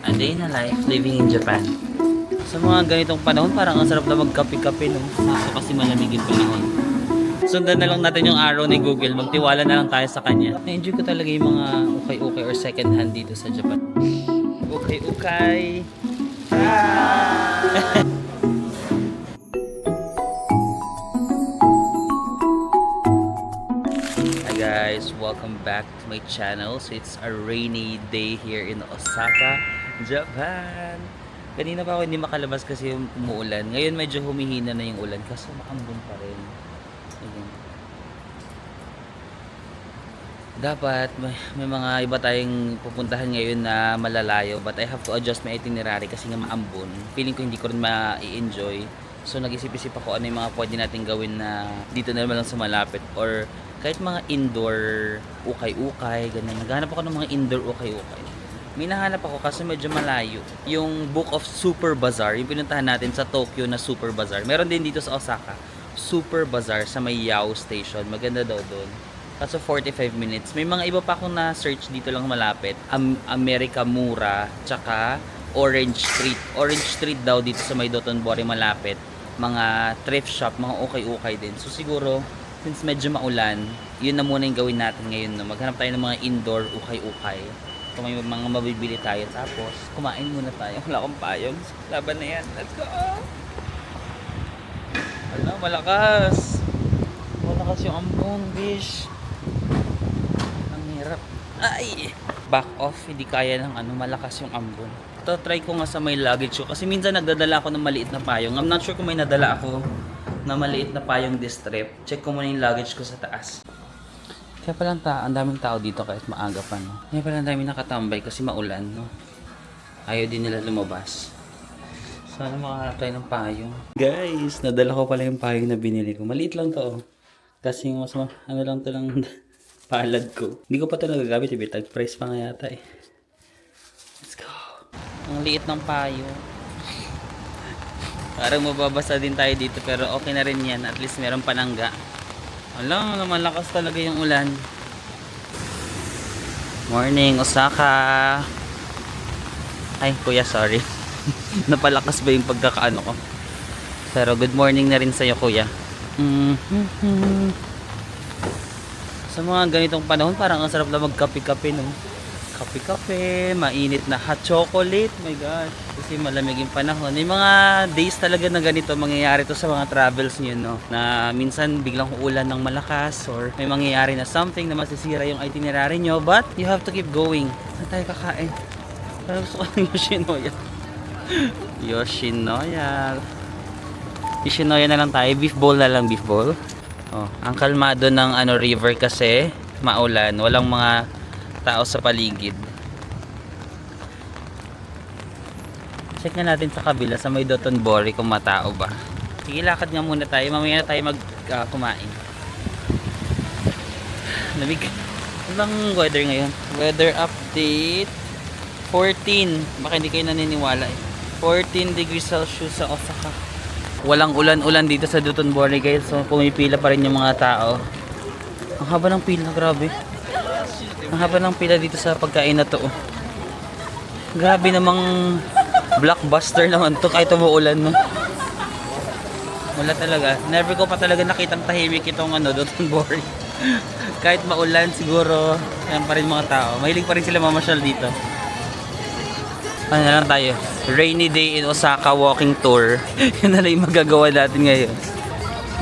A day in a life living in Japan. Sa mga ganitong panahon, parang ang sarap na magkape-kape, no? Kaso kasi malamig yung panahon. Sundan na lang natin yung araw ni Google. Magtiwala na lang tayo sa kanya. Na-enjoy ko talaga yung mga ukay-ukay or second hand dito sa Japan. Ukay-ukay! Hi guys, welcome back to my channel. So it's a rainy day here in Osaka, Japan. Kanina pa ako hindi makalabas kasi umuulan. Ngayon medyo humihina na yung ulan kasi maambon pa rin. Ayan. Dapat may mga iba tayong pupuntahan ngayon na malalayo, but I have to adjust my itinerary kasi nga maambon. Feeling ko hindi ko rin ma-i-enjoy. So nag-isip-isip ako ano yung mga pwede natin gawin na dito na naman lang sa malapit, or kahit mga indoor ukay-ukay, ganyan. Naghahanap ako ng mga indoor ukay-ukay. May nahanap ako kasi medyo malayo. Yung Book of Super Bazaar, yung pinuntahan natin sa Tokyo na Super Bazaar. Meron din dito sa Osaka, Super Bazaar sa may Yao Station. Maganda daw doon. Kaso 45 minutes. May mga iba pa akong na-search dito lang malapit. America Mura, tsaka Orange Street. Orange Street daw dito sa may Dotonbori malapit. Mga thrift shop, mga ukay-ukay din. So siguro, since medyo maulan, yun na muna yung gawin natin ngayon. No? Maghanap tayo ng mga indoor ukay-ukay. Kung may mga mabibili tayo. Tapos, kumain muna tayo. Wala akong payong. Laban na yan. Let's go! Ano, malakas. Malakas yung ambon, bish. Ang hirap. Ay! Back off. Hindi kaya ng malakas yung ambon. Ito, try ko nga sa may luggage ko. Kasi minsan nagdadala ako ng maliit na payong. I'm not sure kung may nadala ako na maliit na payong this trip. Check ko muna yung luggage ko sa taas. Kaya palang ang daming tao dito kahit maaga pa, no? Kaya palang daming nakatambay kasi maulan, no? Ayaw din nila lumabas. Sana makahanap tayo ng payong. Guys, nadala ko pala yung payong na binili ko. Maliit lang to, oh. Kasi mas ano lang to lang palad ko. Hindi ko pa ito nagagamit, tag price pa nga yata eh. Let's go. Ang liit ng payong. Parang mababasa din tayo dito pero okay na rin yan. At least meron panangga. Alam, malakas talaga yung ulan. Morning, Osaka. Ay, kuya, sorry. Napalakas ba yung pagkakaano ko? Pero good morning na rin sa'yo, kuya. Sa mga ganitong panahon, parang ang sarap na magkape-kape, no? Kape-kape, mainit na hot chocolate. My God, kasi malamig yung panahon. May mga days talaga na ganito mangyayari to sa mga travels niyo, no? Na minsan biglang uulan ng malakas, or may mangyayari na something na masisira yung itinerary nyo, but you have to keep going. Saan tayo kakain? Parang gusto ko ng Yoshinoya. Yoshinoya na lang tayo. Beef bowl na lang, beef bowl. Oh, ang kalmado ng river kasi maulan, walang mga tao sa paligid. Check na natin sa kabila sa may Dotonbori kung matao ba. Sige, lakad nga muna tayo. Mamaya na tayo kumain. Lamig. Anong weather ngayon? Weather update 14. Baka hindi kayo naniniwala eh. 14 degrees Celsius sa Osaka. Walang ulan-ulan dito sa Dotonbori, guys. So pumipila pa rin yung mga tao. Ang haba ng pila, grabe. Ang haba ng pila dito sa pagkain na to. Grabe namang blockbuster naman to kahit umuulan, no? Wala talaga. Never ko pa talaga nakitang tahimik itong Dotonbori. Kahit maulan siguro, yan pa rin mga tao. Mahilig pa rin sila mamasyal dito. Ano na lang tayo? Rainy day in Osaka walking tour. Yan na lang yung magagawa natin ngayon.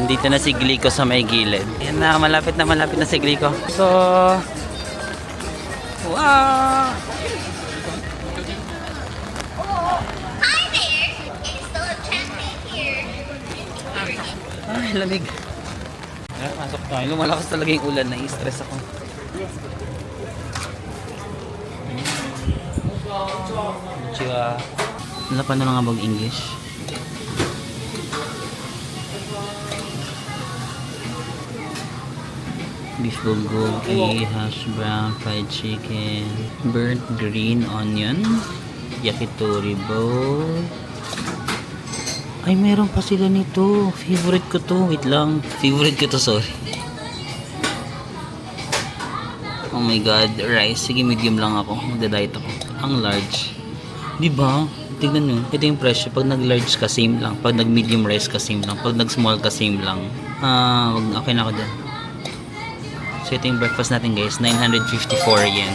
Dito na si Glico sa may gilid. Yan na, malapit na si Glico. So, wow! Hi there! It's the champion here. Ay, lamig. Pasok tayo. Lumalakas talaga yung ulan. Nai-stress ako. Konnichiwa. Wala pa na nga mag-English. Beef bulgogi, hash brown, fried chicken, burnt green onion, yakitori bowl. Ay, meron pa sila nito. Favorite ko to. Wait lang. Favorite ko to, sorry. Oh my God. Rice. Sige, medium lang ako. Magda-diet ako. Ang large. Di ba? Tignan nyo. Ito yung presyo. Pag nag-large ka, same lang. Pag nag-medium rice ka, same lang. Pag nag-small ka, same lang. Okay na ako dyan. So, ito yung breakfast natin guys. 954 yen.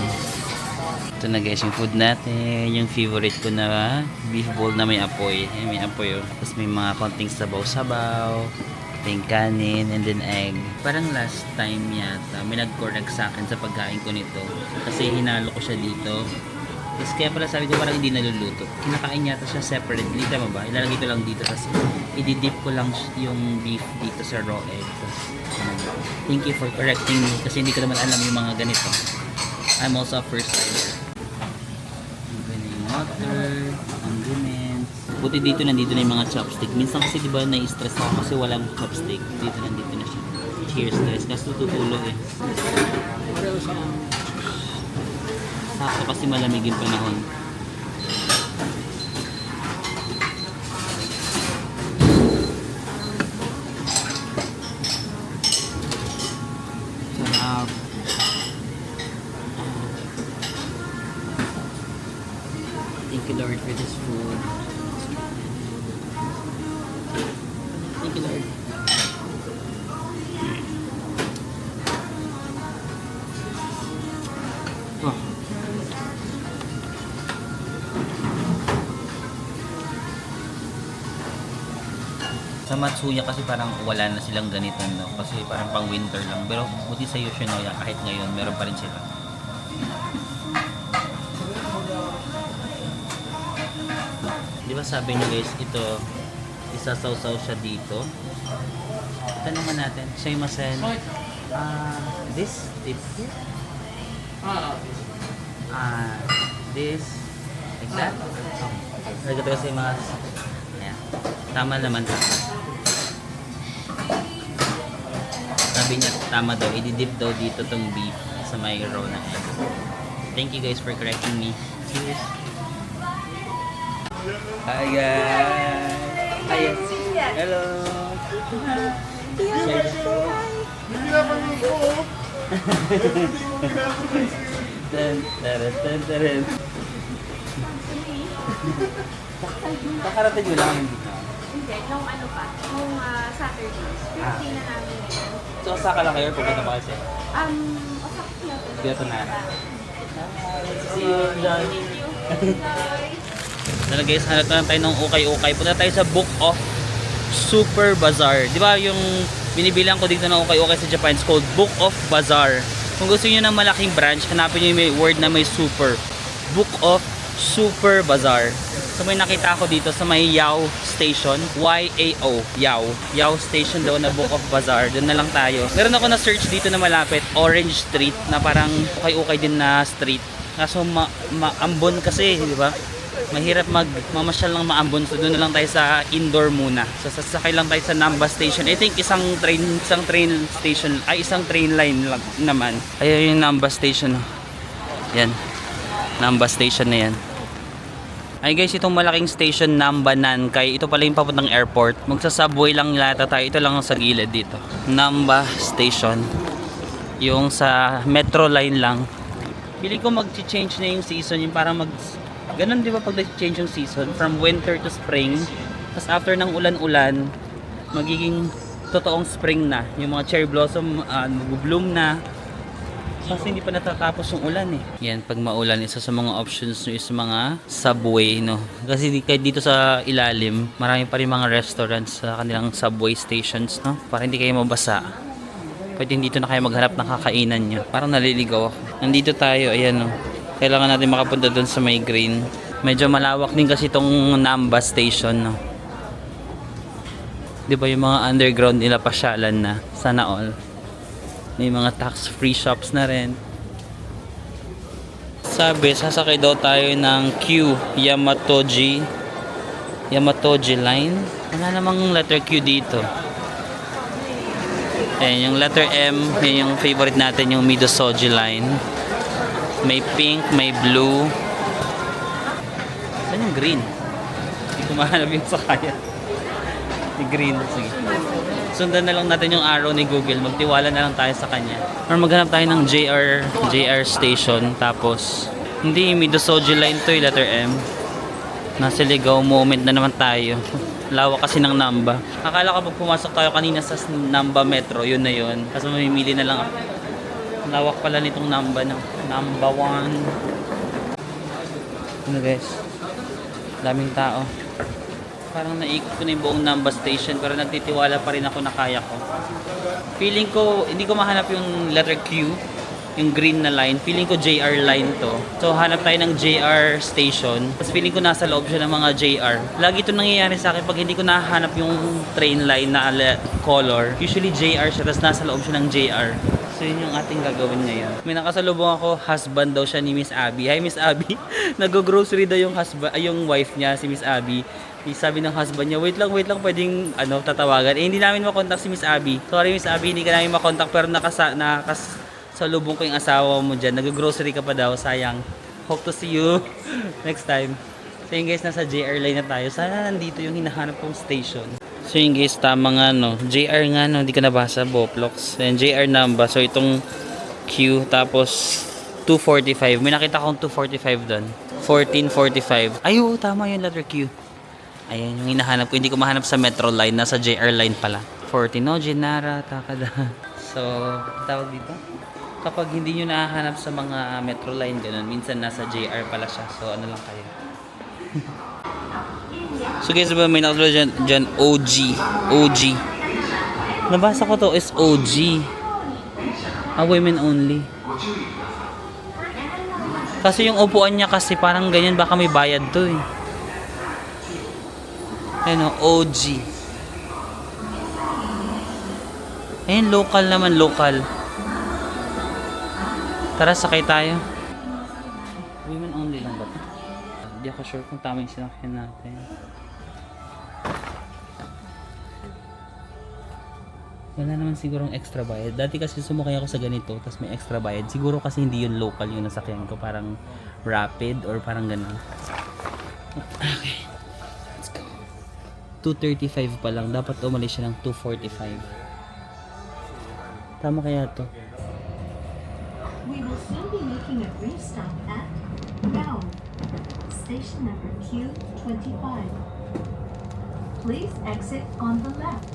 Ito na guys yung food natin. Yung favorite ko na beef bowl na may apoy. Ayan, may apoy oh. Tapos may mga konting sabaw-sabaw. Yung kanin and then egg. Parang last time yata, may nag-correct sa akin sa pagkain ko nito. Kasi hinalo ko siya dito. Tapos kaya pala sabi ko parang hindi naluluto. Kinakain yata siya separately. Tama ba? Ilalagay ko lang dito. Tapos i-dip ko lang yung beef dito sa raw egg. Tapos, thank you for correcting me. Kasi hindi ko naman alam yung mga ganito. I'm also a first timer. Yung water, condiments. Buti dito nandito na yung mga chopstick. Minsan kasi diba na-stress ako kasi walang chopstick. Dito nandito na siya. Cheers guys. Kasi tutulo eh. Sakto kasi malamig yung panahon. Sarap. Thank you Lord for this food. Thank you Lord. Oh. Sa Matsuya kasi parang wala na silang ganito, no? Kasi parang pang winter lang. Pero buti sa Yoshinoya kahit ngayon meron pa rin sila. Di ba sabi nyo guys, ito isasawsaw siya dito. Ito naman natin. Shimasen. This tip here. This like that. Arigatou gozaimasu. Ayan. Tama naman. Sabi niya tama daw, i-dip daw dito tong beef sa may raw na egg. Thank you guys for correcting me. Cheers! Hi guys! Hi! Hello! Kakarating mo lang yung dito. Hindi, nung ano pa, nung Saturday. 15 na namin ngayon. So, saka lang kayo? Pupunta pa kasi? Osaka Kyoto. Kyoto na. See you, Johnny. So guys, hanap na lang tayo ng ukay-ukay. Punta tayo sa Book of Super Bazaar. Di ba yung binibilang ko dito ng ukay-ukay sa Japan, it's called Book of Bazaar. Kung gusto niyo ng malaking branch, hanapin niyo yung may word na may super. Book of Super Bazaar. So may nakita ako dito sa may Yao Station, Y-A-O, Yao. Yao Station daw na Book of Bazaar. Doon na lang tayo. Meron ako na search dito na malapit, Orange Street, na parang ukay-ukay din na street. Kaso maambon kasi, di ba? Mahirap mamasyal lang maambon. So doon na lang tayo sa indoor muna. So sasakay lang tayo sa Namba Station. I think isang train station, ay isang train line lang naman. Ayun yung Namba Station. Yan. Namba Station na yan. Ay guys, itong malaking station Namba Nankai, ito pala yung papuntang airport. Magsa-subway lang yata tayo. Ito lang sa gilid dito. Namba Station. Yung sa metro line lang. Pili ko mag-change na yung season. Yung parang ganun di ba pag nag-change yung season from winter to spring. Tapos after ng ulan-ulan, magiging totoong spring na. Yung mga cherry blossom mag-bloom na. Kasi hindi pa natatapos yung ulan eh. Yan, pag maulan, isa sa mga options nyo is mga subway, no? Kasi kahit dito sa ilalim, marami pa rin mga restaurants sa kanilang subway stations, no? Para hindi kayo mabasa. Pwede dito na kayo maghanap ng kakainan nyo. Parang naliligaw ako. Nandito tayo, ayan, no? Kailangan natin makapunta doon sa may green. Medyo malawak din kasi itong Namba Station, no? Di ba yung mga underground nila pasyalan na? Sana all. May mga tax-free shops na rin. Sabi, sasakay daw tayo ng Q Yamatoji line. Wala namang letter Q dito. Ayan, yung letter M, yun yung favorite natin, yung Midosoji line. May pink, may blue. Saan yung green? Hindi ko mahanap yung sakaya. Yung green, sige. Sundan na lang natin yung arrow ni Google. Magtiwala na lang tayo sa kanya. Or maghanap tayo ng JR station. Tapos, hindi, Midosoji line to, letter M. Nasa ligaw moment na naman tayo. Lawak kasi ng Namba. Akala ko pag pumasok tayo kanina sa Namba Metro, yun na yun. Kasi mamimili na lang ako. Lawak pala nitong Namba ng Namba 1. Ano guys? Daming tao. Parang naikot ko na yung buong Namba station pero nagtitiwala pa rin ako na kaya ko. Feeling ko, hindi ko mahanap yung letter Q. Yung green na line, feeling ko JR line to. So hanap tayo ng JR station. Tapos feeling ko nasa loob siya ng mga JR. Lagi ito nangyayari sa akin pag hindi ko nahanap yung train line na color. Usually JR siya, tapos nasa loob siya ng JR. So yun yung ating gagawin ngayon. May nakasalubong ako, husband daw siya ni Miss Abby. Hi Miss Abby. Nag-grocery daw yung husband, yung wife niya, si Miss Abby. Sabi ng husband niya, wait lang, pwedeng tatawagan. Eh hindi namin makontak si Miss Abby. Sorry Miss Abby, hindi ka namin makontak pero sa lubong ko yung asawa mo dyan. Nag-grocery ka pa daw. Sayang. Hope to see you next time. So yun guys, nasa JR line na tayo. Sana nandito yung hinahanap kong station. So yun guys, tama nga no. JR nga no. Hindi ko nabasa. Boplox. And JR number. So itong Q. Tapos 245. May nakita akong 245 doon. 1445. Ay oo, tama yung letter Q. Ayan yung hinahanap ko. Hindi ko mahanap sa Metro line. Nasa JR line pala. 14. No, Genara. Takada. So, tawag dito? Kapag hindi nyo nahahanap sa mga Metro line ganun, minsan nasa JR pala siya. So ano lang kayo. So guys, diba may nakasulat dyan OG. Nabasa ko to is OG. Women only. Kasi yung upuan niya kasi parang ganyan, baka may bayad to eh. Ayun o, OG. Ayun, local naman, local. Tara, sakay tayo. Women only lang ba ito? Hindi ako sure kung tama yung sinakyan natin. Wala naman sigurong extra bayad. Dati kasi sumakay ako sa ganito, tapos may extra bayad. Siguro kasi hindi yun local yung nasakyan ko. Parang rapid or parang ganun. Okay. Let's go. 235 pa lang. Dapat umalis siya ng 245. Tama kaya to? We will soon be making a brief stop at Gao, station number Q25. Please exit on the left.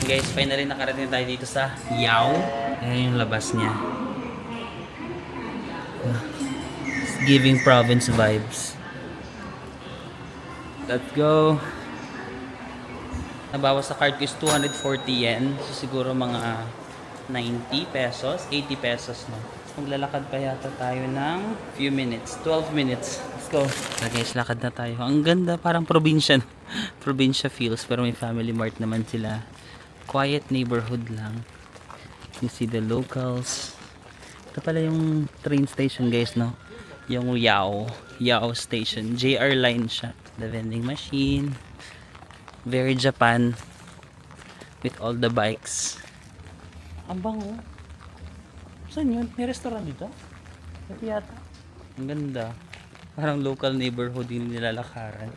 Guys, finally nakarating tayo dito sa Yao. Ayan yung labas niya. It's giving province vibes. Let's go. Nabawas sa card ko is 240 yen. So siguro mga 90 pesos, 80 pesos no. Maglalakad pa yata tayo ng few minutes, 12 minutes. Let's go. So guys, lakad na tayo. Ang ganda, parang probinsya. Probinsya feels, pero may family mart naman sila. Quiet neighborhood lang. You see the locals. Ito pala yung train station guys, no? Yung Yao station. JR line siya. The vending machine. Very Japan. With all the bikes. Ang bango. Saan yun? May restaurant dito? Ito yata. Ang ganda. Parang local neighborhood yung nilalakaran.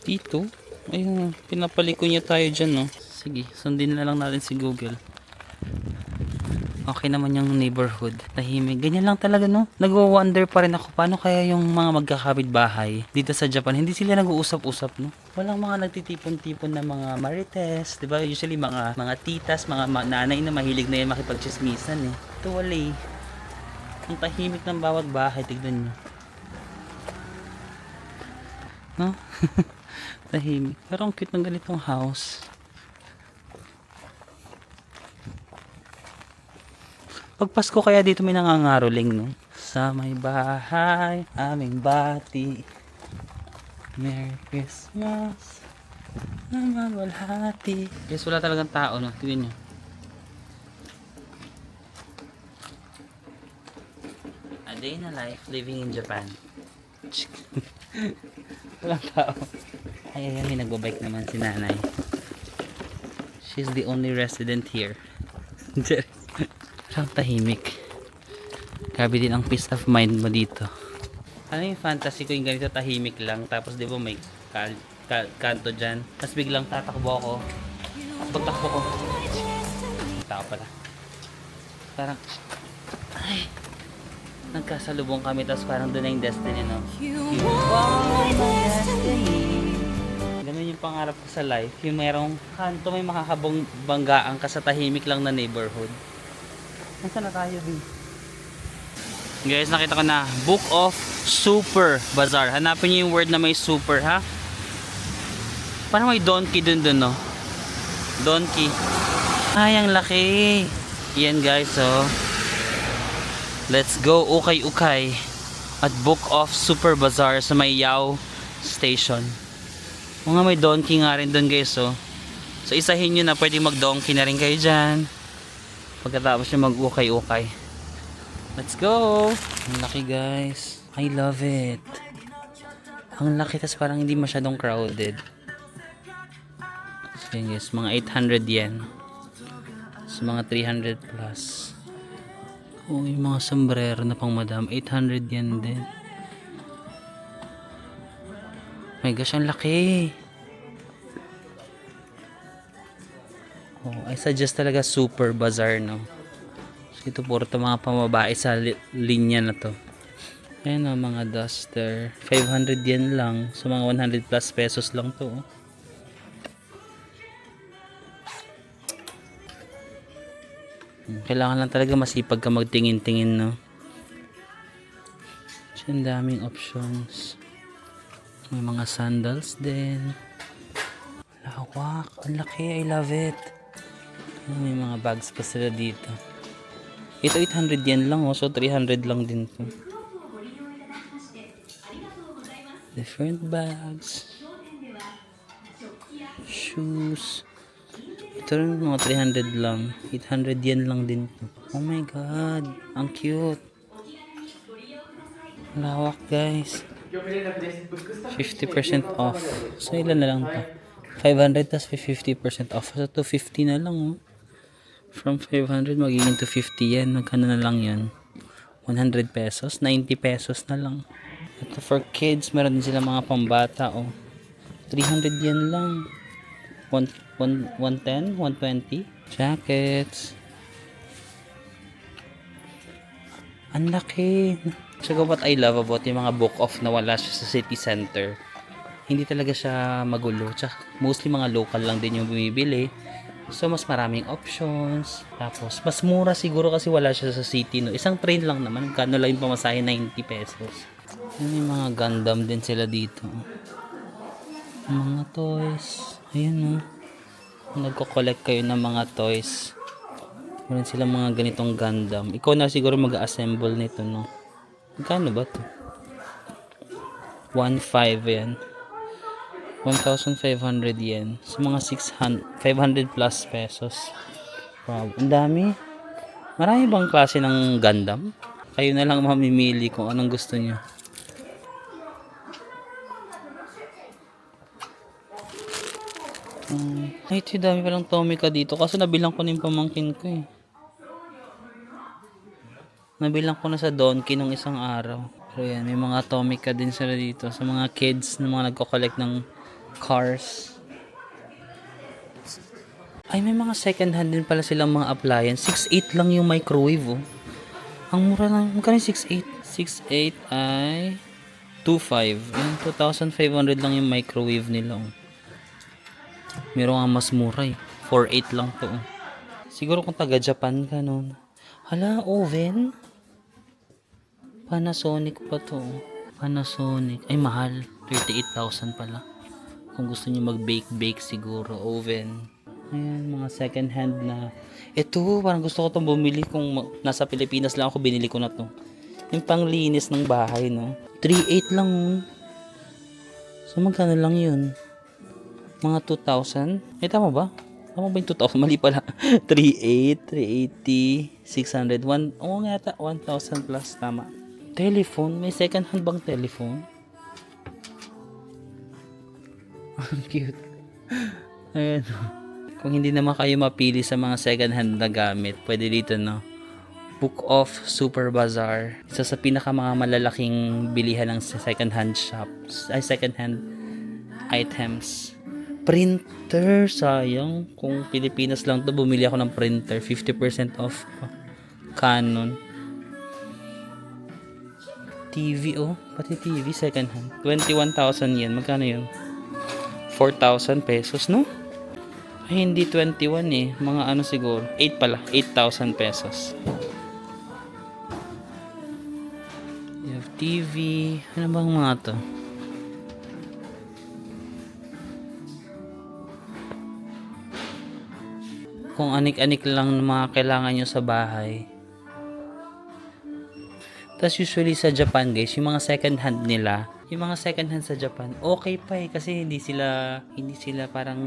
Dito? Ayun, pinapaliko niya tayo dyan, no? Sige, sundin na lang natin si Google. Okay naman yung neighborhood. Tahimik. Ganyan lang talaga, no? Nagwo-wonder pa rin ako paano kaya yung mga magkakapit-bahay dito sa Japan. Hindi sila nag-uusap-usap, no? Walang mga nagtitipon-tipon na mga marites, 'di ba? Usually mga titas, mga nanay na mahilig na yung makipagchismisan eh. Ito wala eh. Ang tahimik ng bawat bahay, tignan niyo. No? Tahimik. Pero ang cute ng ganitong house. Pag Pasko kaya dito may nangangaroling, no? Sa may bahay, aming bati. Merry Christmas. Namawalhati. Guys, wala talagang tao, no? Tingnan nyo. A day in a life living in Japan. Walang tao. Ay, may nagbabike naman si nanay. She's the only resident here. Parang tahimik. Grabe din ang peace of mind mo dito. Ano yung fantasy ko yung ganito tahimik lang. Tapos di ba may kanto dyan. Tapos biglang tatakbo ako. Pagtakbo ko. Tao pala. Parang ay. Nagkasalubong kami, tapos parang doon na yung destiny, no? You are my destiny. Ganun yung pangarap ko sa life. Yung mayroong kanto, may makakabanggaan ka sa tahimik lang na neighborhood. Nasaan na tayo, B? Guys, nakita ko na. Book of Super Bazaar. Hanapin niyo yung word na may super, ha? Parang may donkey dun, no? Donkey. Ay, ang laki. Yan, guys, oh. Let's go ukay-ukay at Book of Super Bazaar sa may Yao Station. Mga may donkey nga rin doon, guys, oh. So isahin nyo na pwede mag-donkey na rin kayo dyan pagkatapos nyo mag-ukay-ukay. Let's go. Ang laki, guys. I love it. Ang laki, tas parang hindi masyadong crowded. So yun, guys, mga 800 yen. So mga 300 plus. Oh, yung mga sombrero na pang madam, 800 yen din. My gosh, ang laki. Oh, I suggest talaga Super Bazaar, no? So, ito puro ito mga pamabae sa linya na to. Ayan, oh, mga duster. 500 yen lang. So, mga 100 plus pesos lang to, oh. Kailangan lang talaga masipag ka magtingin-tingin, no? So, ang daming options. May mga sandals din. Lawak. Ang laki. I love it. May mga bags pa sila dito. Ito 800 yen lang, oh. So 300 lang din to. Different bags. Shoes. Ito rin mga 300 lang. 800 yen lang din to. Oh my god. Ang cute. Lawak, guys. 50% off. So ilan na lang to? 500 tas 50% off. So 250 na lang, oh. From 500 magiging 250 yen. Magkano na lang yan? 100 pesos. 90 pesos na lang. Ito for kids. Meron din sila mga pambata, oh. 300 yen lang. 110, 120 jackets. Ang laki. So what I love about yung mga book off na wala siya sa city center, hindi talaga siya magulo. Tsaka mostly mga local lang din yung bumibili. So mas maraming options. Tapos mas mura siguro kasi wala siya sa city, no? Isang train lang naman. Kano lang yung pamasahe, 90 pesos. May mga Gundam din sila dito. Mga toys. Ayan, no? Kung nagko-collect kayo ng mga toys, meron silang mga ganitong Gundam. Ikaw na siguro mag-assemble nito, no? Magkano ba to? 1.5 yan. 1,500 yen. So mga 500 plus pesos. Wow, ang dami. Marami bang klase ng Gundam? Kayo na lang mamimili kung anong gusto niyo. Ay, ito dami palang Tomica dito. Kaso nabilang ko na yung pamangkin ko, eh. Nabilang ko na sa Donkey nung isang araw. Pero yan, may mga Tomica din sila dito. Sa mga kids na mga nagko-collect ng cars. Ay, may mga second hand din pala silang mga appliance. 6.8 lang yung microwave, oh. Ang mura lang. Magkano yung 6.8? 6.8 ay 2.5. Yung 2,500 lang yung microwave nila, oh. Meron nga mas mura, eh. 4.8 lang to, oh. Siguro kung taga Japan ka nun. Hala, oven? Panasonic pa to, oh. Panasonic. Ay, mahal. 38,000 pala. Kung gusto niyo mag-bake siguro. Oven. Ayan, mga second hand na. Ito, parang gusto ko itong bumili. Kung nasa Pilipinas lang ako, binili ko na to. Yung panglinis ng bahay, no? 3.8 lang, oh. So, magkano lang yun? Mga 2,000? Eh, tama ba? Tama ba yung 2,000? Mali pala. 3.8, 380, 600, 1, oo nga yata, 1,000 plus. Tama. Telephone? May second hand bang telephone? Ang cute. Ayan. Kung hindi naman kayo mapili sa mga second hand na gamit, pwede dito, no? Book of Super Bazaar. Isa sa pinaka mga malalaking bilihan ng second hand shops. Ay, second hand items. Printer, sayang. Kung Pilipinas lang to, bumili ako ng printer. 50% off pa. Canon. TV, oh. Pati TV, second hand. 21,000 yen. Magkano yun? 4,000 pesos, no? Ay, hindi 21 eh. Mga ano siguro. 8 pala. 8,000 pesos. You have TV. Ano bang mga to? Kung anik-anik lang ng mga kailangan nyo sa bahay. Tapos usually sa Japan guys, yung mga second hand nila, yung mga second hand sa Japan, okay pa eh. Kasi hindi sila parang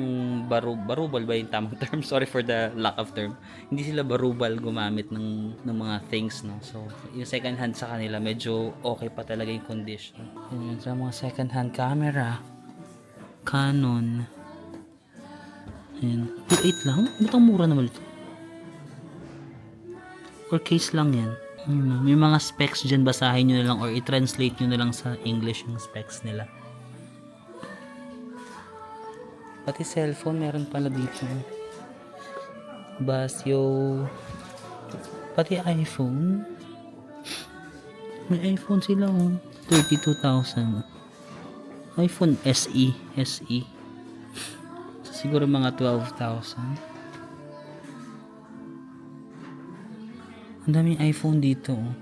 barubal ba yung tamang term? Sorry for the lack of term. Hindi sila barubal gumamit ng mga things, no? So, yung second hand sa kanila, medyo okay pa talaga yung condition. Yun, sa mga second hand camera, Canon, ayan, 2.8 lang? Ba't ang mura naman ito? Or case lang yan. May mga specs dyan, basahin nyo na lang or i-translate nyo na lang sa English yung specs nila. Pati cellphone meron pala dito. Basio. Pati iPhone. May iPhone sila, oh. 32,000. iPhone SE. Siguro mga 12,000. Ang daming iPhone dito, oh.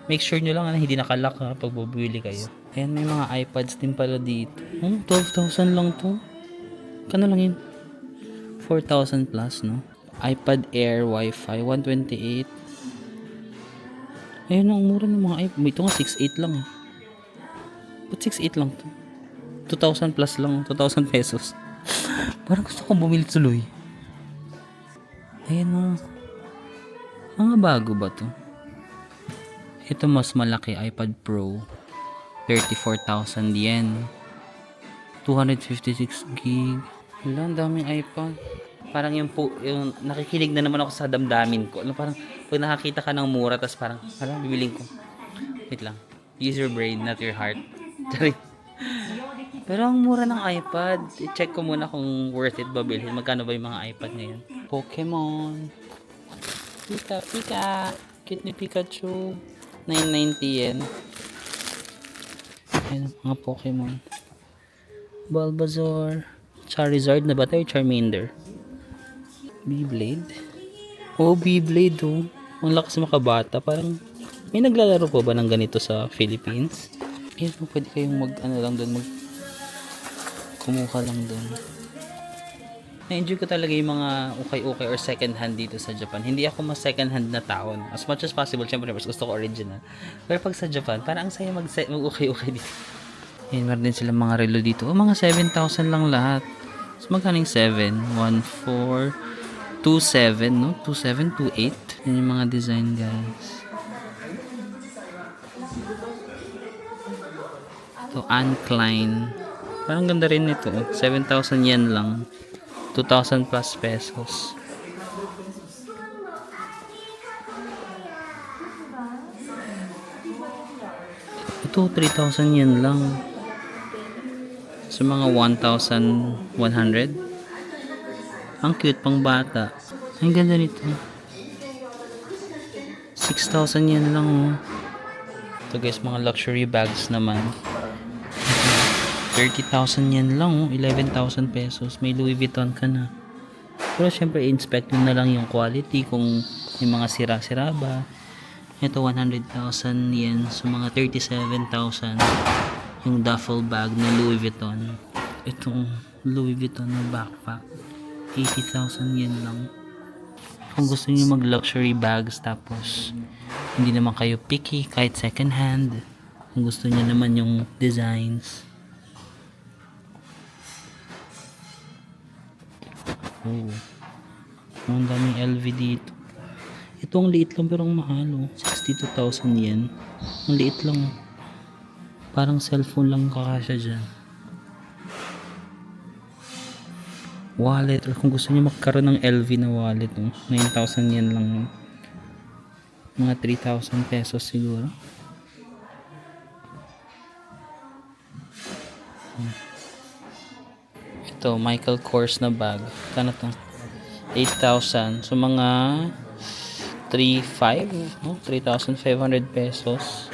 Make sure nyo lang na hindi nakalock ha pag bubili kayo. Ayan, may mga iPads din pala dito. 12,000 lang to. Kano lang yun? 4,000 plus, no? iPad Air Wi-Fi 128. Ayun, ang mura ng mga iPad. Ito nga 6,800 lang, eh. Ba't 6,800 lang to? 2,000 plus lang, 2,000 pesos. Parang gusto kong bumili tuloy. Ayan na. Mga bago ba to? Ito mas malaki, iPad Pro. 34,000 yen. 256 gig. Wala, ang daming iPad. Parang yung nakikinig na naman ako sa damdamin ko. Parang pag nakakita ka ng mura, tas parang, bibiling ko. Wait lang. Use your brain, not your heart. Pero ang mura ng iPad. I-check ko muna kung worth it ba bilhin. Magkano ba yung mga iPad ngayon? Pokemon. Pika. Cute ni Pikachu. 990 yen. Ayan, mga Pokemon. Bulbasaur. Charizard na ba tayo? Charmander. Beyblade. Beyblade, oh. Ang lakas makabata. Parang, may naglalaro po ba ng ganito sa Philippines? Ayan, pwede kayong kumuha lang doon. Na-enjoy ko talaga yung mga ukay-ukay or second hand dito sa Japan. Hindi ako mas second hand na tao. As much as possible, syempre mas gusto ko original. Pero pag sa Japan, parang ang saya mag-ukay-ukay dito. Ayan, meron din sila mga relo dito. Mga 7,000 lang lahat. So, magkano yung 7? 1, 4, 2, 7, no? 2, 7, 2, 8. Yan yung mga design, guys. Ito, Anne Klein. Parang ganda rin nito. 7,000 yen lang. 2,000 plus pesos. Ito, 3,000 yen lang. Sa mga 1,100. Ang cute, pang bata. Ang ganda nito. 6,000 yen lang, oh. Ito guys, mga luxury bags naman. 30,000 yen lang, oh. 11,000 pesos. May Louis Vuitton ka na. Pero syempre, inspect nyo na lang yung quality kung may mga sira-sira ba. Ito, 100,000 yen. So, mga 37,000 yung duffel bag na Louis Vuitton. Itong Louis Vuitton na backpack. 80,000 yen lang. Kung gusto niyo mag-luxury bags tapos hindi naman kayo picky kahit second hand. Kung gusto niyo naman yung designs. Oh. Ang daming LV dito. Ito ang liit lang pero ang mahal, oh. 62,000 yen. Ang liit lang, oh. Parang cellphone lang kakasya dyan. Wallet, or kung gusto niyo magkaroon ng LV na wallet, oh. 9,000 yen lang, oh. Mga 3,000 pesos siguro. Ito, Michael Kors na bag. Kano to? 8,000. So, mga 3,500 pesos.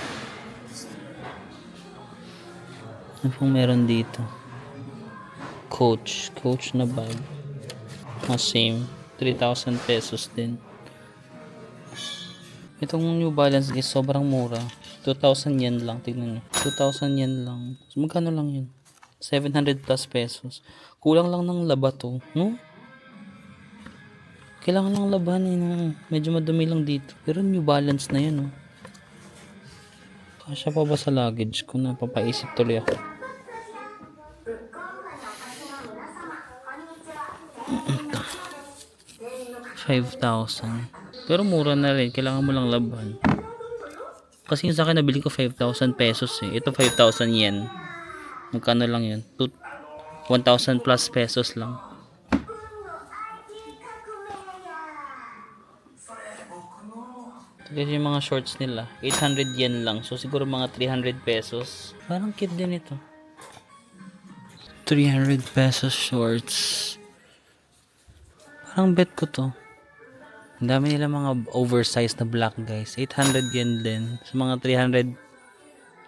Ano pong meron dito? Coach na bag. Same. 3,000 pesos din. Itong New Balance guys, sobrang mura. 2,000 yen lang. Tignan nyo. 2,000 yen lang. So, magkano lang yun? 700 plus pesos. Kulang lang ng laba to. No? Kailangan lang laban eh. No? Medyo madumi lang dito. Pero New Balance na yun. Oh. Kasya pa ba sa luggage ko? Napapaisip tuloy ako. Ito. 5,000. Pero mura na rin. Kailangan mo lang laban. Kasi yung sa akin nabili ko 5,000 pesos eh. Ito 5,000 yen. Magkano lang yun? 1,000 plus pesos lang. Kasi yung mga shorts nila 800 yen lang. So siguro mga 300 pesos. Parang cute din ito. 300 pesos shorts. Parang bet ko to. Ang dami nila mga oversized na black guys. 800 yen din. So mga 300.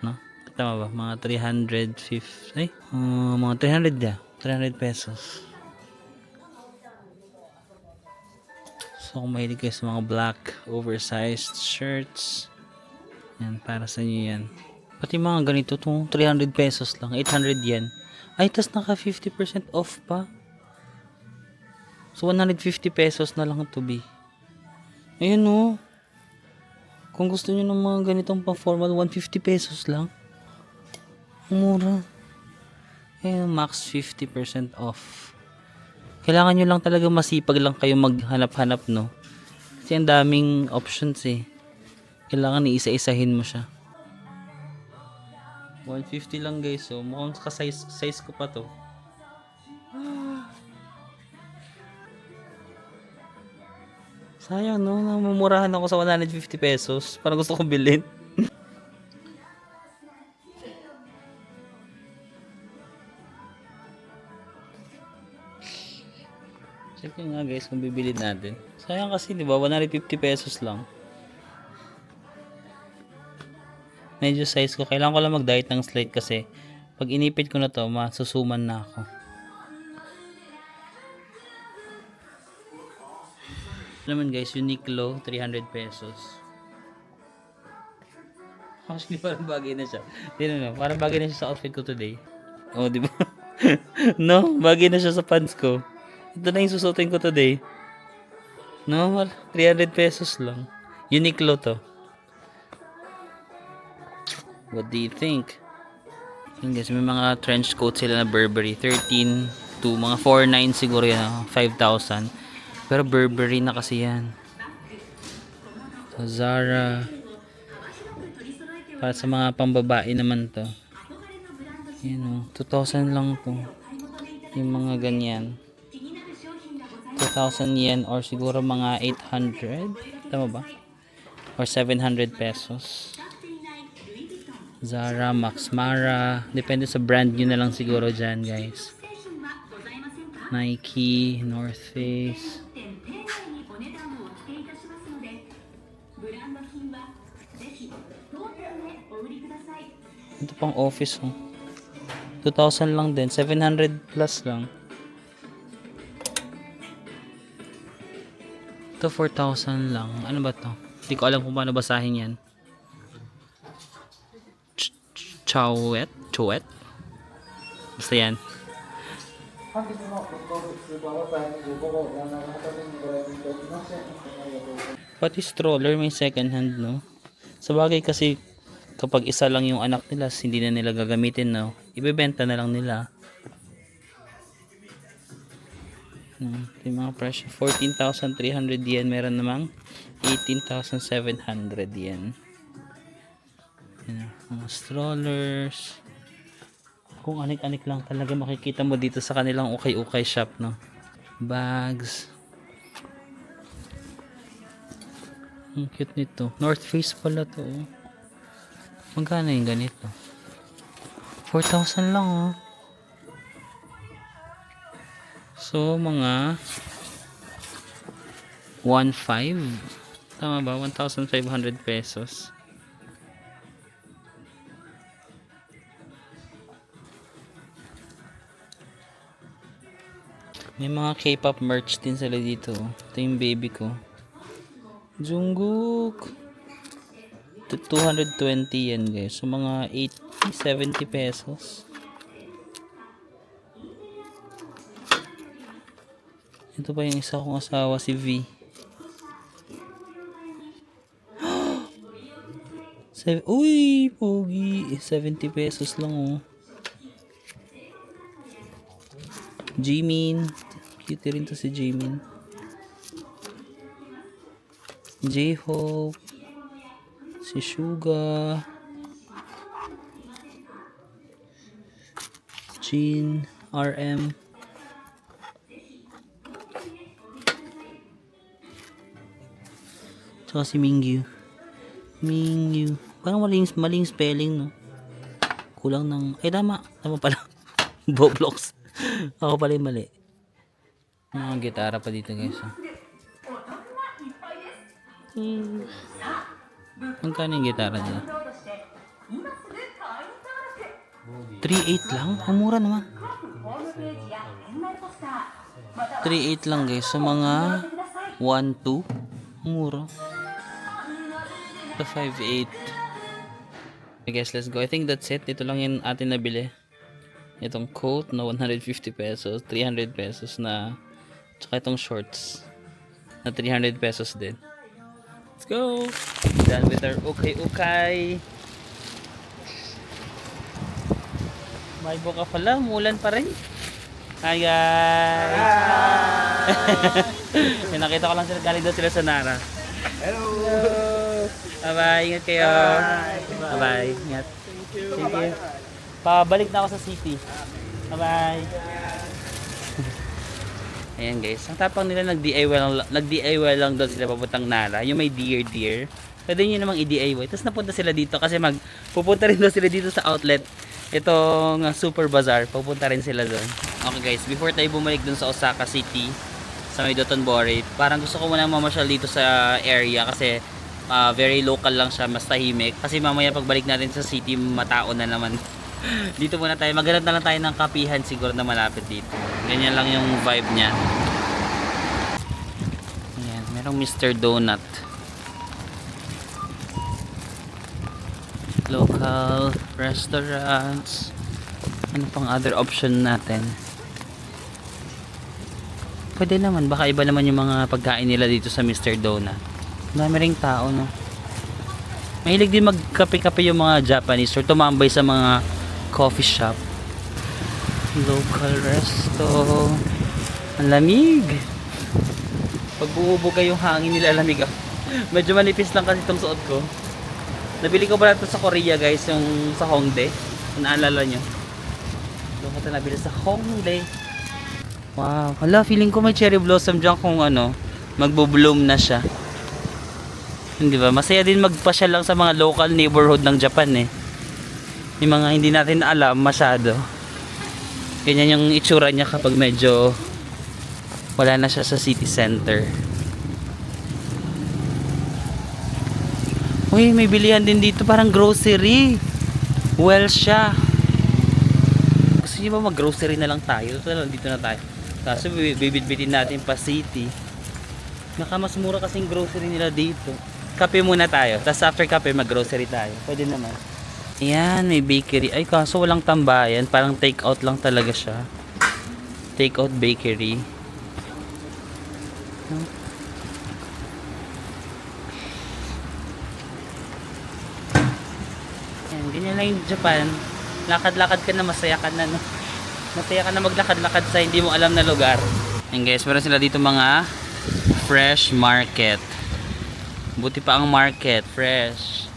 No? Tama ba? Mga 350. Ay? Mga 300 ya. 300 pesos. So kung mahilig kayo sa mga black oversized shirts, yan, para sa inyo yan. Pati mga ganito, itong 300 pesos lang, 800 yen. Ay, tas naka 50% off pa. So 150 pesos na lang to be. Ayun oh. Kung gusto niyo ng mga ganitong pang formal, 150 pesos lang. Mura. Ayun, max 50% off. Kailangan nyo lang talaga masipag lang kayo maghanap-hanap, no? Kasi ang daming options eh. Kailangan iisa-isahin mo siya. 150 lang guys, so mukhang size ko pa to. Sayang no, namumurahan ako sa 150 pesos. Parang gusto kong bilhin. Check nyo nga guys kung bibili natin. Sayang kasi di ba 150 pesos lang. Medyo size ko. Kailangan ko lang mag-diet ng slight kasi pag inipit ko na to, masusuman na ako. Naman guys, Uniqlo 300 pesos. Actually parang bagay na siya. Tingnan mo, parang bagay na siya sa outfit ko today. Oh, di ba? No, bagay na siya sa pants ko. Ito na yung susutin ko today. No, 300 pesos lang. Uniqlo to. What do you think? Yun guys, may mga trench coat sila na Burberry. 13 to mga 4,900 siguro yan. 5,000. Pero Burberry na kasi yan. So, Zara. Para sa mga pambabae naman to. Yan o. 2,000 lang to. Yung mga ganyan. 2,000 yen or siguro mga 800. Tama ba? Or 700 pesos. Zara, Max Mara. Depende sa brand nyo na lang siguro dyan guys. Nike, North Face. Ito pang office oh. 2,000 lang din. 700 plus lang. Ito 4,000 lang. Ano ba to? Hindi ko alam kung paano basahin yan. Chowet? Chowet? Basta yan. Pati stroller may second hand no? Sabagay kasi kapag isa lang yung anak nila, hindi na nila gagamitin no? Ibebenta na lang nila. Yung mga presyo 14,300 yen, meron namang 18,700 yen. Yan, mga strollers. Kung anik-anik lang talaga makikita mo dito sa kanilang ukay-ukay shop no. Bags. Ang cute nito. North Face pala to. Magkano yung ganito? 4,000 lang oh. So, mga 1,500. Tama ba? 1,500 pesos. May mga K-pop merch din sila dito. Ito yung baby ko. Jungkook. 220 yan guys. So mga 80, 70 pesos. Ito pa yung isa kong asawa, si V. Uy, pogi. 70 pesos lang oh. Jimin. Cute rin to si Jimin. J-Hope. Si Suga. Jin. RM. Tsaka si Mingyu. Mingyu. Parang maling spelling, no? Kulang ng... Ay, tama. Tama pala. Boblox. Ako pala yung mali. Mga gitara pa dito, guys. Magkano yung gitara nila? 3.8 lang? Ang mura naman. 3.8 lang, guys. So, mga 1.2. Ang mura. Ito 5.8. I guess let's go. I think that's it. Ito lang yung atin nabili. Itong coat na 150 pesos. 300 pesos na. Tsaka itong shorts na 300 pesos din. Let's go! Done with our ukay-ukay. May buka pala. Mulan pa rin. Hi guys! Hi! Nakita ko lang sila. Galing daw sila sa Nara. Hello! Bye-bye. Ingat kayo. Bye-bye. Ingat. Thank you. Pabalik na ako sa city. Bye-bye. Ayan guys. Ang tapang nila nag-DIY lang doon sila papuntang Nara. Yung may deer. Pwede nyo namang i-DIY. Tapos napunta sila dito kasi pupunta rin doon sila dito sa outlet. Itong Super Bazaar. Pupunta rin sila doon. Okay guys. Before tayo bumalik doon sa Osaka City, sa may Dotonbori, parang gusto ko muna mamasyal dito sa area kasi very local lang siya, mas tahimik. Kasi mamaya pagbalik natin sa city, matao na naman. Dito muna tayo, maghanap na lang tayo ng kapihan siguro na malapit dito. Ganyan lang yung vibe niya. Ayan, merong Mr. Donut. Local restaurants. Ano pang other option natin? Pwede naman, baka iba naman yung mga pagkain nila dito sa Mr. Donut. Dami ring tao, no? Mahilig din magkape-kape yung mga Japanese or tumambay sa mga coffee shop. Local resto. Ang lamig. Pag bumubuga yung hangin nila, lamig ako. Medyo manipis lang kasi itong suot ko. Nabili ko pala ito sa Korea, guys, yung sa Hongdae. Kung naalala nyo. Doon ko ito nabili sa Hongdae. Wow. Hala, feeling ko may cherry blossom dyan kung ano, magbo-bloom na siya. Hindi ba? Masaya din magpasyal lang sa mga local neighborhood ng Japan eh. Yung mga hindi natin alam masyado. Ganyan yung itsura niya kapag medyo wala na siya sa city center. Uy, may bilihan din dito parang grocery. Well siya. Gusto niyo ba mag-grocery na lang tayo? Dito na tayo. Kaso bibitbitin natin pa city. Mas mura kasing grocery nila dito. Kape muna tayo. Tapos after kape, mag-grocery tayo. Pwede naman. Ayan, may bakery. Ay, kaso walang tambayan. Parang take out lang talaga siya. Take out bakery. Ayan, ganyan lang yung Japan. Lakad-lakad ka na, masaya ka na. No? Masaya ka na maglakad-lakad sa hindi mo alam na lugar. Ayan guys, meron sila dito mga fresh market. Buti pa ang market, fresh.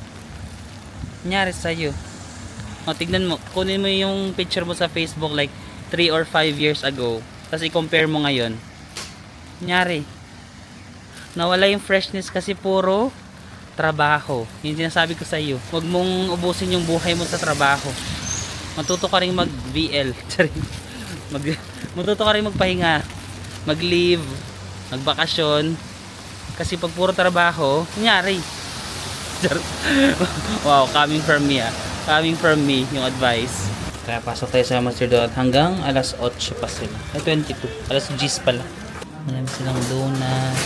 Nangyari sa'yo. O, tignan mo. Kunin mo yung picture mo sa Facebook like 3 or 5 years ago. Tapos i-compare mo ngayon. Nangyari. Nawala yung freshness kasi puro trabaho. Yung sinasabi ko sa'yo. Huwag mong ubusin yung buhay mo sa trabaho. Matuto ka rin mag-VL. Matuto ka rin magpahinga. Mag-leave. Magbakasyon. Kasi pag puro trabaho, nangyari. Wow, coming from me Coming from me yung advice. Kaya pasok tayo sa Master Donut hanggang alas 8 pa sila. Ay, 22. Alas 10 pala. Marami silang donut.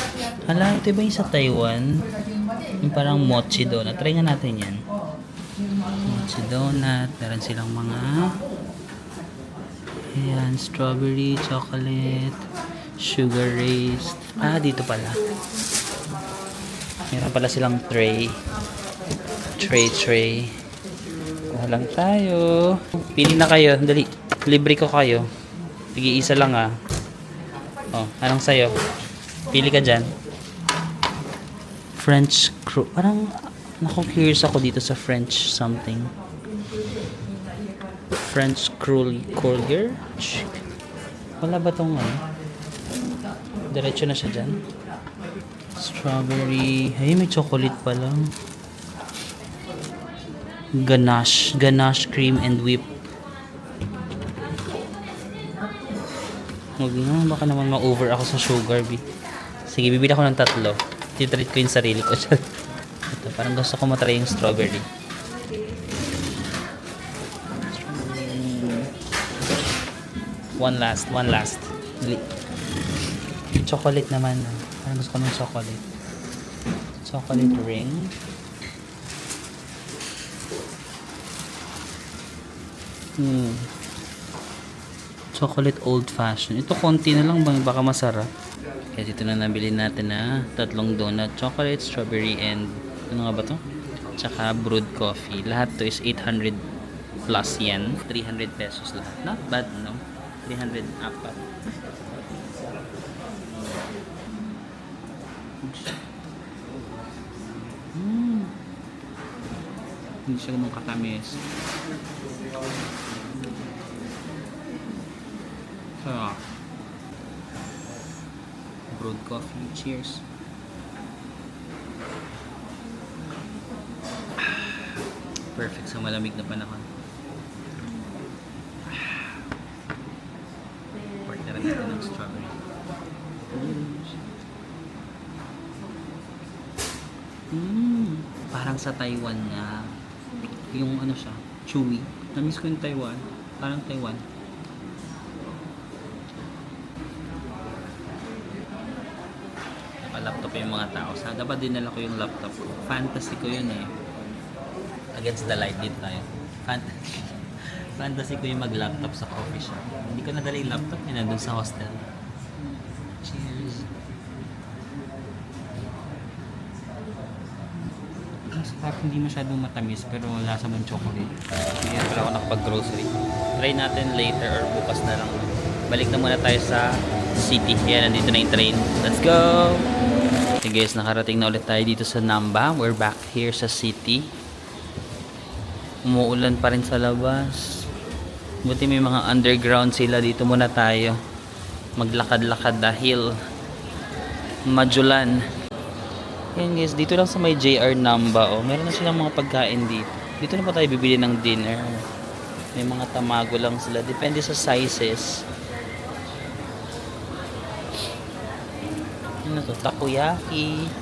Hala, ito ba yung sa Taiwan? Yung parang mochi donut. Try nga natin yan. Mochi donut. Meron silang mga ayan, strawberry, chocolate, sugar raised. Ah, dito pala. Meron pala silang tray. Tray. Kuha lang tayo. Pili na kayo. Dali. Libre ko kayo. Sige, isa lang ah. Oh, anong sayo? Pili ka dyan. French crew. Parang, naku-curious ako dito sa French something. French Kruger? Wala ba tong ano? Diretso na siya dyan. Strawberry. Ay, may chocolate pa lang. Ganache cream and whip. Huwag na, baka naman ma-over ako sa sugar. Sige, bibili ako ng 3. Titreat ko yung sarili ko. Ito, parang gusto ko matry yung strawberry. One last. Chocolate naman. Parang gusto ko ng chocolate. Chocolate ring. Chocolate old fashioned. Ito konti na lang, baka masarap. Kaya dito na nabili natin na 3 donut. Chocolate, strawberry, and ano nga ba to? Tsaka brewed coffee. Lahat to is 800 plus yen. 300 pesos lahat. Not bad, no? 300 apat. Hindi siya ganun katamis. Sarap. Brewed coffee. Cheers. Perfect sa malamig na panahon. Partner natin ng strawberry. Parang sa Taiwan nga. Yung ano siya, chewy. Namiss ko yung Taiwan. Parang Taiwan. Naka-laptop yung mga tao. Sa dapat dinala ko yung laptop ko. Fantasy ko yun eh. Against the light din tayo. Fantasy ko yung mag-laptop sa coffee shop. Hindi ko nadala yung laptop yun nandun sa hostel. Cheers. Sarap, hindi masyadong matamis pero lasa mong chocolate. Hindi na pala ako nakapag-grocery. Try natin later or bukas na lang. Balik na muna tayo sa city. Yan, nandito na yung train. Let's go! Okay guys, nakarating na ulit tayo dito sa Namba. We're back here sa city. Umuulan pa rin sa labas. Buti may mga underground sila. Dito muna tayo maglakad-lakad dahil madulan. Yan guys, dito lang sa may JR Namba. Oh, meron na silang mga pagkain dito. Dito na pa tayo bibili ng dinner. May mga tamago lang sila. Depende sa sizes. Ano to? Takoyaki.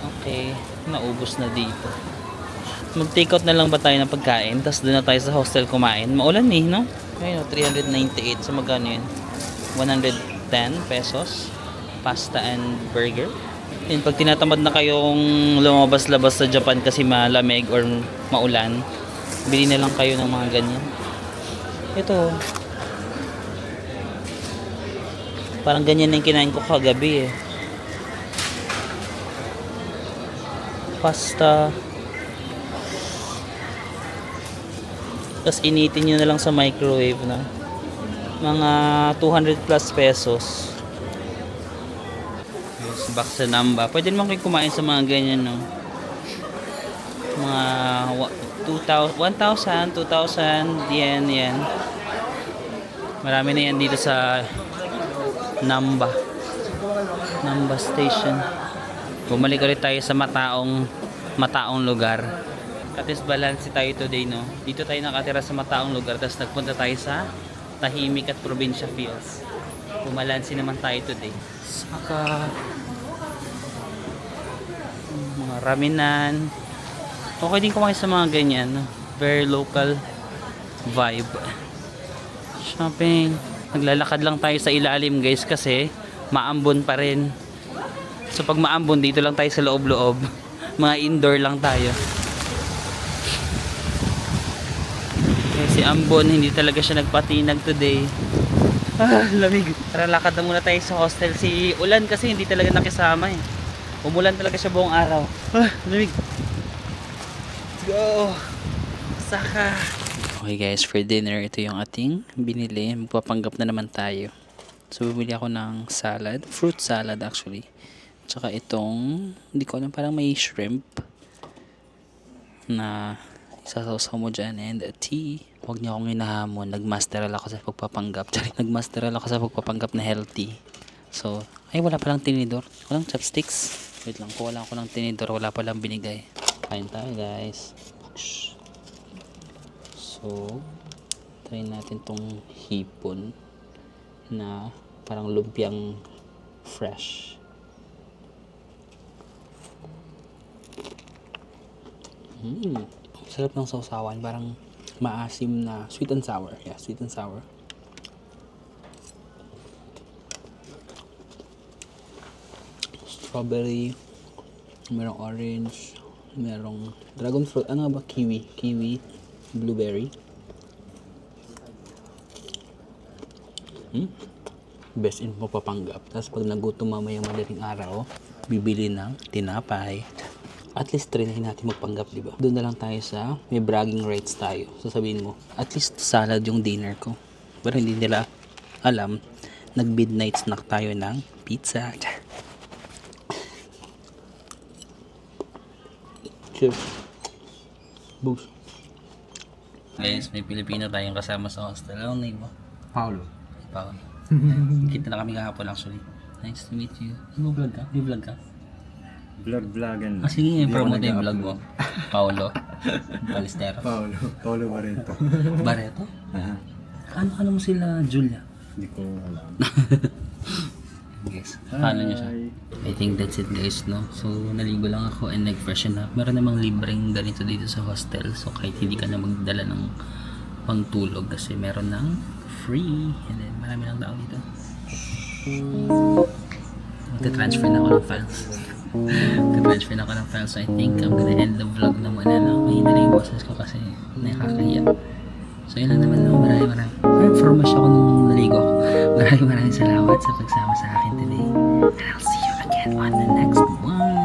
Okay. Naubos na dito. Mag-take out na lang ba tayo ng pagkain? Tapos doon na tayo sa hostel kumain. Maulan eh, no? Ayun, 398. So magkano yun? 110 pesos. Pasta and burger. Yun, pag tinatamad na kayong lumabas-labas sa Japan kasi malamig or maulan, bili na lang kayo ng mga ganyan. Ito. Parang ganyan na yung kinain ko kagabi eh. Pasta. Tapos initin nyo na lang sa microwave na. Mga 200 plus pesos. Back sa Namba. Pwede naman kayo kumain sa mga ganyan, no? Mga 1,000, 2,000 yen, yan. Marami na yan dito sa Namba. Namba Station. Bumalik ulit tayo sa mataong lugar. Katis balance tayo today, no? Dito tayo nakatira sa mataong lugar. Tapos nagpunta tayo sa tahimik at probinsya feels. Bumalansi naman tayo today. Saka mga raminan. Okay din kumain sa mga ganyan. Very local vibe. Shopping. Naglalakad lang tayo sa ilalim guys kasi maambon pa rin. So pag maambon dito lang tayo sa loob-loob. Mga indoor lang tayo. Kasi ambon hindi talaga siya nagpatinag today. Lamig. Tara lakad na muna tayo sa hostel. Si Ulan kasi hindi talaga nakisama eh. Umulan talaga siya buong araw. Lamig. Let's go. Saka. Okay guys, for dinner, ito yung ating binili. Magpapanggap na naman tayo. So, bumili ako ng salad. Fruit salad actually. Tsaka itong, hindi ko alam, parang may shrimp na isasawsaw mo dyan and a tea. Huwag niyo akong hinahamon. Nagmasteral ako sa pagpapanggap. Nagmasteral ako sa pagpapanggap na healthy. So, ay wala palang tinidor. Walang chopsticks. Wait lang, kung wala ako ng tinidor, wala palang binigay. Kain tayo guys. So, try natin tong hipon na parang lumpiang fresh. Sarap ng sausawan, parang maasim na sweet and sour. Yeah, sweet and sour. Strawberry, merong orange, merong dragon fruit, ano ba? Kiwi, blueberry. Best in papapanggap. Tapos pag nagutom mamaya madaling araw, bibili ng tinapay. At least trinahin natin magpanggap, di ba? Doon na lang tayo sa may bragging rights tayo. Sasabihin mo, at least salad yung dinner ko. Pero hindi nila alam, nag-midnight snack tayo ng pizza. Cheers. Boost. Guys, may Pilipino tayong kasama sa hostel. Anong name mo? Paulo. Paolo. Kita na kami kahapon actually. Nice to meet you. Ano vlog ka? May vlog ka? Vlog-vlogan. Ah, sige, promote yung vlog mo. Paolo. Balestero. Paulo Barreto. Barreto? Ano mo sila, Julia? Hindi ko alam. Yes. Paano niyo siya? I think that's it guys, no? So, naligo lang ako and nag-freshen up. Meron namang libreng ganito dito sa hostel. So, kahit hindi ka na magdala ng pangtulog kasi meron ng free. And then, marami lang tao dito. Magta-transfer na ako ng files. Magta-transfer na ako ng files. So, I think I'm gonna end the vlog na muna lang. Mahina na yung boses ko kasi nakakahiya. So, yun lang naman lang. Maraming fresh ako nung naligo ako. Maraming salamat sa pagsama sa akin today. And I'll see you again on the next one.